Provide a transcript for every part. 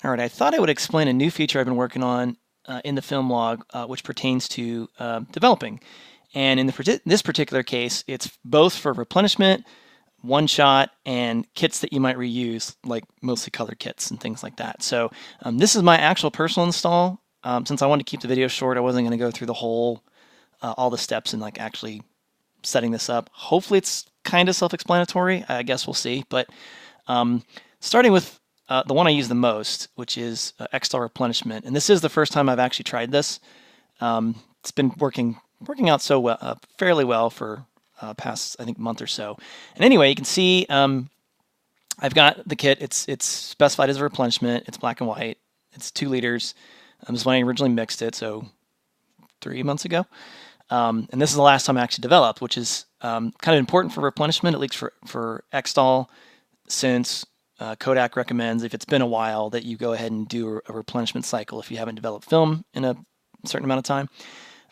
All right, I thought I would explain a new feature I've been working on in the film log, which pertains to developing. And in this particular case, it's both for replenishment, one shot, and kits that you might reuse, like mostly colored kits and things like that. So this is my actual personal install. Since I wanted to keep the video short, I wasn't going to go through the whole, all the steps and like actually setting this up. Hopefully it's kind of self-explanatory. I guess we'll see. But starting with the one I use the most, which is XL replenishment, and this is the first time I've actually tried this. It's been working out so well, fairly well for past I think month or so. And anyway, you can see I've got the kit. It's specified as a replenishment. It's black and white. It's 2 liters. This is when I originally mixed it, so 3 months ago. And this is the last time I actually developed, which is kind of important for replenishment, at least for XL, since Kodak recommends, if it's been a while, that you go ahead and do a replenishment cycle if you haven't developed film in a certain amount of time.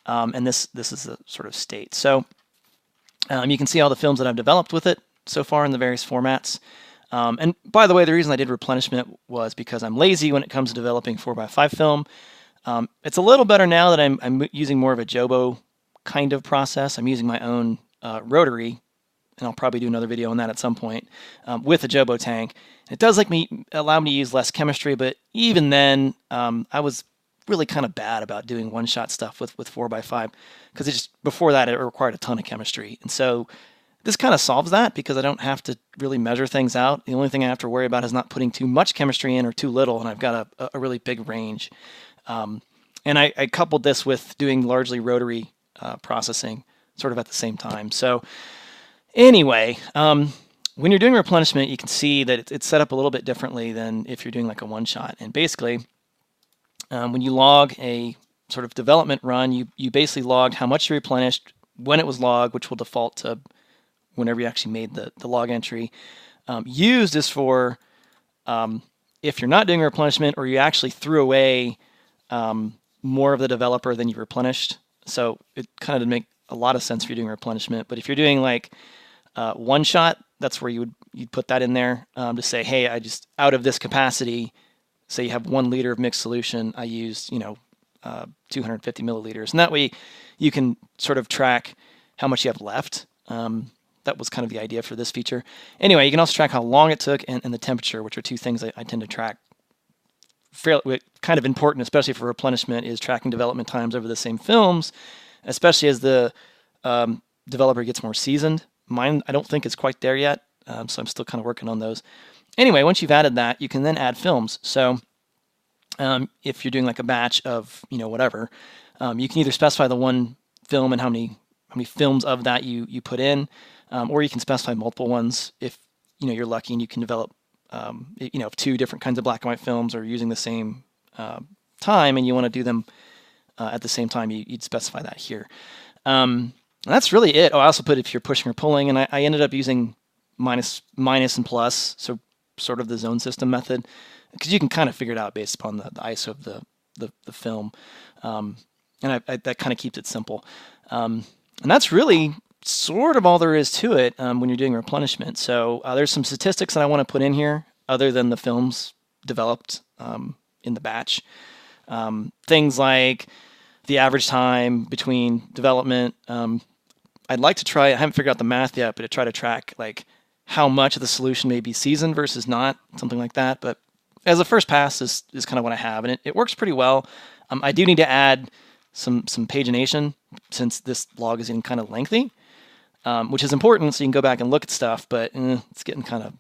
And this is the sort of state. So you can see all the films that I've developed with it so far in the various formats. And by the way, the reason I did replenishment was because I'm lazy when it comes to developing 4x5 film. It's a little better now that I'm using more of a Jobo kind of process. I'm using my own rotary, and I'll probably do another video on that at some point, with a Jobo tank. It does allow me to use less chemistry, but even then, I was really kind of bad about doing one-shot stuff with 4x5, because before that it required a ton of chemistry. And so this kind of solves that, because I don't have to really measure things out. The only thing I have to worry about is not putting too much chemistry in or too little, and I've got a really big range. And I coupled this with doing largely rotary processing sort of at the same time. So anyway, when you're doing replenishment, you can see that it's set up a little bit differently than if you're doing like a one-shot. And basically, when you log a sort of development run, you basically logged how much you replenished, when it was logged, which will default to whenever you actually made the log entry. Used is for if you're not doing replenishment, or you actually threw away more of the developer than you replenished. So it kind of didn't make a lot of sense if you're doing replenishment. But if you're doing like one shot, that's where you'd put that in there to say, hey, I just, out of this capacity, say you have 1 liter of mixed solution, I used 250 milliliters, and that way you can sort of track how much you have left. That was kind of the idea for this feature. Anyway, you can also track how long it took and the temperature, which are 2 things I tend to track. Fairly kind of important, especially for replenishment, is tracking development times over the same films, especially as the developer gets more seasoned. Mine, I don't think it's quite there yet, so I'm still kind of working on those. Anyway, once you've added that, you can then add films. So if you're doing like a batch of whatever, you can either specify the one film and how many films of that you put in, or you can specify multiple ones if you're lucky and you can develop 2 different kinds of black and white films are using the same time, and you want to do them at the same time. You'd specify that here. That's really it. Oh, I also put if you're pushing or pulling, and I ended up using minus and plus, so sort of the zone system method, because you can kind of figure it out based upon the ISO of the film, and that kind of keeps it simple. And that's really sort of all there is to it when you're doing replenishment. So there's some statistics that I want to put in here other than the films developed in the batch. Things like the average time between development. I'd like to try, I haven't figured out the math yet, but to try to track like how much of the solution may be seasoned versus not, something like that. But as a first pass is kind of what I have, and it works pretty well. I do need to add some pagination, since this log is getting kind of lengthy, which is important so you can go back and look at stuff, but it's getting kind of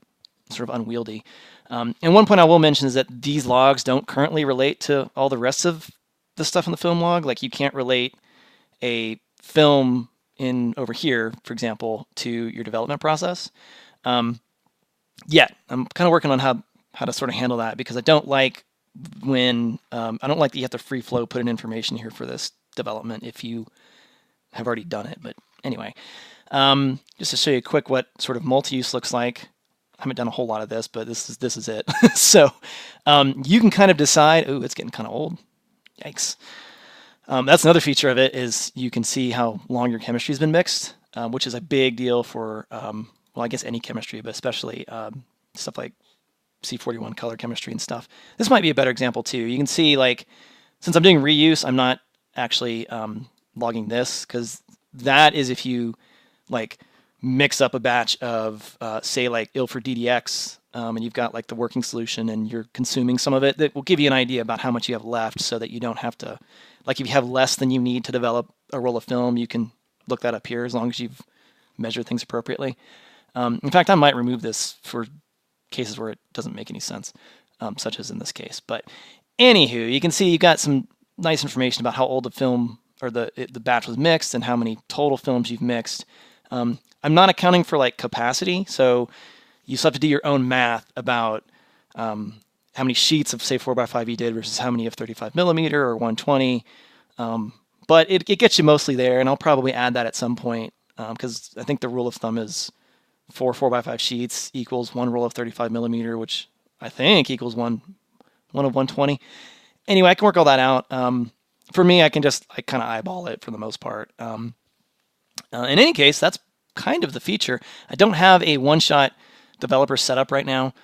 sort of unwieldy. And one point I will mention is that these logs don't currently relate to all the rest of the stuff in the film log. Like you can't relate a film in over here, for example, to your development process. Yet I'm kind of working on how to sort of handle that, because I don't like when I don't like that you have to free flow put in information here for this development if you have already done it. But anyway, just to show you quick what sort of multi-use looks like. I haven't done a whole lot of this, but this is it. So you can kind of decide, ooh, it's getting kind of old. Yikes. That's another feature of it, is you can see how long your chemistry has been mixed, which is a big deal for, well, I guess any chemistry, but especially stuff like C41 color chemistry and stuff. This might be a better example too. You can see, like, since I'm doing reuse, I'm not actually logging this, because that is if you like mix up a batch of say like Ilford DDX, and you've got like the working solution and you're consuming some of it. That will give you an idea about how much you have left, so that you don't have to, like, if you have less than you need to develop a roll of film, you can look that up here as long as you've measured things appropriately. In fact, I might remove this for cases where it doesn't make any sense, such as in this case. But anywho, you can see you got some nice information about how old the film or the batch was mixed and how many total films you've mixed. I'm not accounting for like capacity, so you still have to do your own math about how many sheets of say 4x5 you did versus how many of 35 millimeter or 120. But it gets you mostly there, and I'll probably add that at some point, because I think the rule of thumb is 4x5 sheets equals one roll of 35 millimeter, which I think equals one of 120. Anyway, I can work all that out. For me, I kind of eyeball it for the most part. In any case, that's kind of the feature. I don't have a one-shot developer set up right now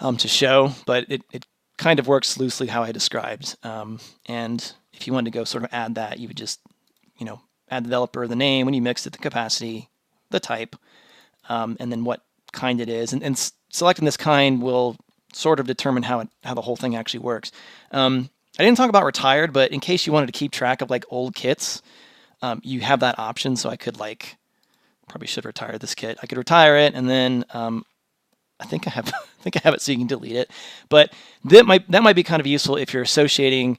to show, but it kind of works loosely how I described. And if you wanted to go sort of add that, you would just, add the developer, the name, when you mixed it, the capacity, the type, and then what kind it is. And selecting this kind will sort of determine how the whole thing actually works. I didn't talk about retired, but in case you wanted to keep track of like old kits, you have that option. So I could probably should retire this kit. I could retire it, and then I think I have it so you can delete it. But that might be kind of useful if you're associating,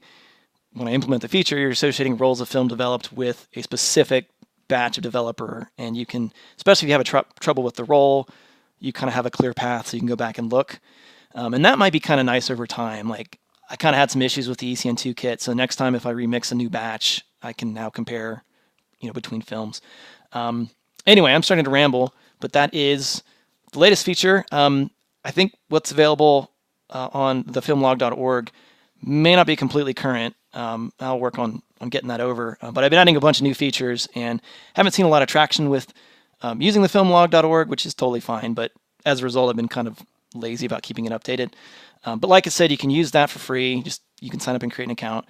when I implement the feature, you're associating rolls of film developed with a specific batch of developer, and you can, especially if you have trouble with the roll, you kind of have a clear path so you can go back and look. And that might be kind of nice over time. Like, I kind of had some issues with the ECN2 kit, so next time if I remix a new batch, I can now compare, between films. Anyway, I'm starting to ramble, but that is the latest feature. I think what's available on thefilmlog.org may not be completely current. I'll work on getting that over. But I've been adding a bunch of new features and haven't seen a lot of traction with using thefilmlog.org, which is totally fine. But as a result, I've been kind of lazy about keeping it updated. But like I said, you can use that for free. You can sign up and create an account.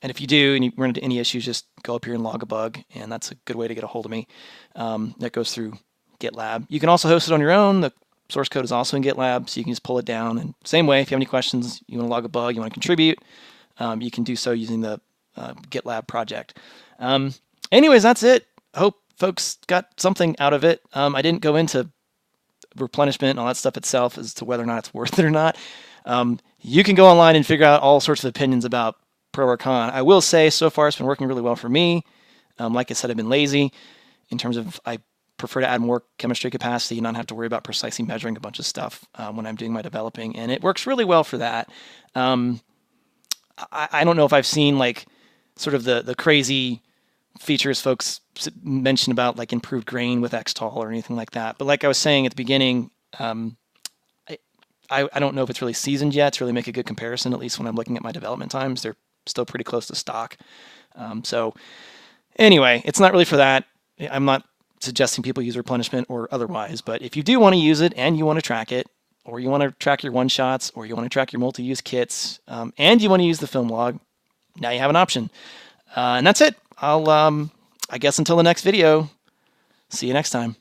And if you do and you run into any issues, just go up here and log a bug, and that's a good way to get a hold of me. That goes through GitLab. You can also host it on your own. The source code is also in GitLab, so you can just pull it down. And same way, if you have any questions, you want to log a bug, you want to contribute, you can do so using the GitLab project. Anyways, that's it. I hope folks got something out of it. I didn't go into replenishment and all that stuff itself as to whether or not it's worth it or not. You can go online and figure out all sorts of opinions about pro or con. I will say, so far, it's been working really well for me. Like I said, I've been lazy in terms of I prefer to add more chemistry capacity and not have to worry about precisely measuring a bunch of stuff when I'm doing my developing, and it works really well for that. I don't know if I've seen like sort of the crazy features folks mention about like improved grain with Xtol or anything like that. But like I was saying at the beginning, I don't know if it's really seasoned yet to really make a good comparison, at least when I'm looking at my development times. They're still pretty close to stock. So anyway, it's not really for that. I'm not suggesting people use replenishment or otherwise, but if you do want to use it and you want to track it, or you want to track your one-shots, or you want to track your multi-use kits, and you want to use the film log, now you have an option. And that's it. I guess until the next video, see you next time.